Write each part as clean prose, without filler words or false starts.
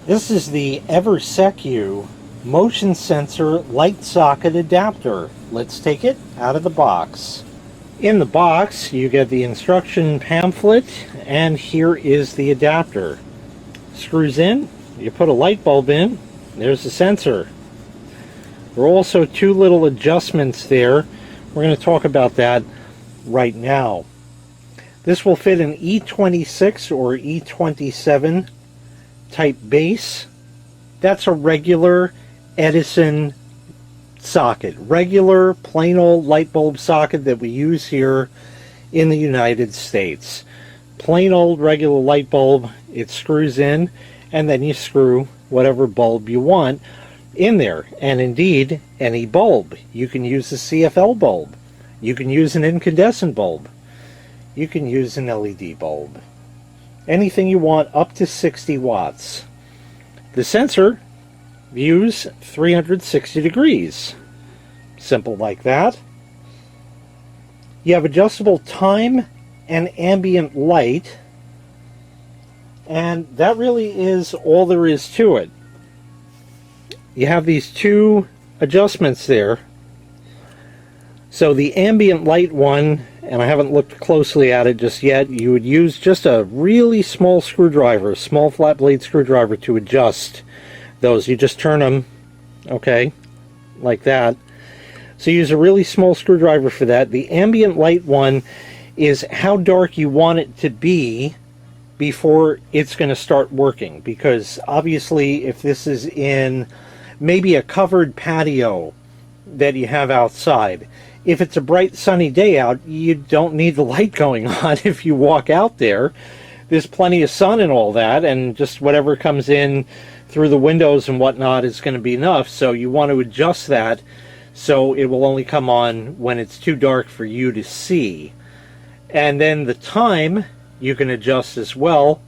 This is the EVERSECU motion sensor light socket adapter. Let's take it out of the box. In the box, you get the instruction pamphlet, and here is the adapter. Screws in, you put a light bulb in, there's the sensor. There are also two little adjustments there. We're going to talk about that right now. This will fit an E26 or E27 type base. That's a regular Edison socket, regular plain old light bulb socket that we use here in the United States. Plain old regular light bulb. It screws in, and then you screw whatever bulb you want in there. And indeed, any bulb. You can use a CFL bulb, you can use an incandescent bulb, you can use an LED bulb, anything you want up to 60 watts. The sensor views 360 degrees. Simple like that. You have adjustable time and ambient light, and that really is all there is to it. You have these two adjustments there. So the ambient light one, and I haven't looked closely at it just yet, you would use just a really small screwdriver, a small flat blade screwdriver to adjust those. You just turn them, okay, like that. So use a really small screwdriver for that. The ambient light one is how dark you want it to be before it's going to start working, because obviously if this is in maybe a covered patio that you have outside, if it's a bright sunny day out, you don't need the light going on. If you walk out there, there's plenty of sun and all that, and just whatever comes in through the windows and whatnot is going to be enough. So you want to adjust that so it will only come on when it's too dark for you to see. And then the time you can adjust as well.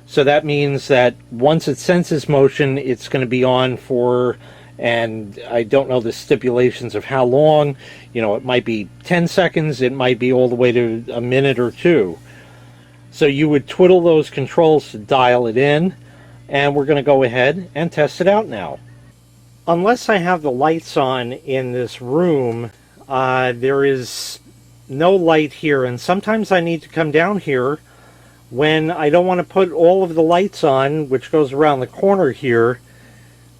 So that means that once it senses motion, it's going to be on for, and I don't know the stipulations of how long. You know, it might be 10 seconds, it might be all the way to a minute or two. So you would twiddle those controls to dial it in, and we're going to go ahead and test it out now. Unless I have the lights on in this room, there is no light here, and sometimes I need to come down here when I don't want to put all of the lights on, which goes around the corner here.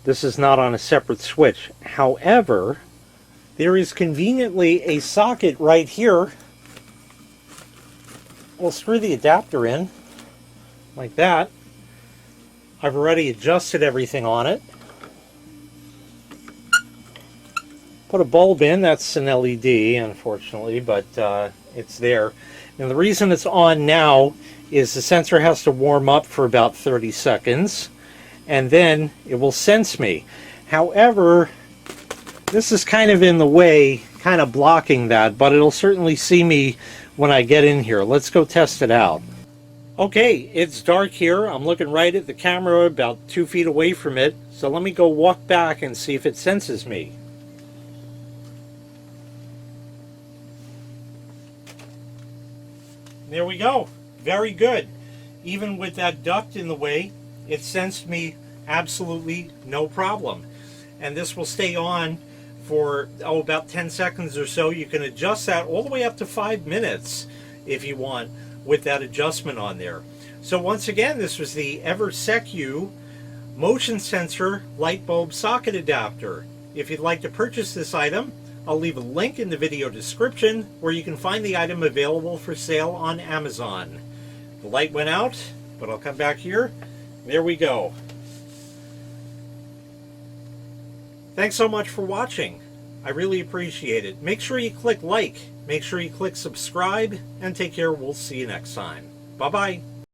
This is not on a separate switch. However, there is conveniently a socket right here. We'll screw the adapter in like that. I've already adjusted everything on it. Put a bulb in. That's an LED, unfortunately, but it's there. And the reason it's on now is the sensor has to warm up for about 30 seconds, and then it will sense me. However, this is kind of in the way, kind of blocking that, but it'll certainly see me when I get in here. Let's go test it out. Okay, it's dark here. I'm looking right at the camera, about 2 feet away from it. So let me go walk back and see if it senses me. There we go. Very good. Even with that duct in the way, it sensed me absolutely no problem. And this will stay on for about 10 seconds or so. You can adjust that all the way up to 5 minutes if you want with that adjustment on there. So once again, this was the EVERSECU motion sensor light bulb socket adapter. If you'd like to purchase this item, I'll leave a link in the video description where you can find the item available for sale on Amazon. The light went out, but I'll come back here. There we go. Thanks so much for watching. I really appreciate it. Make sure you click like, make sure you click subscribe, and take care. We'll see you next time. Bye-bye.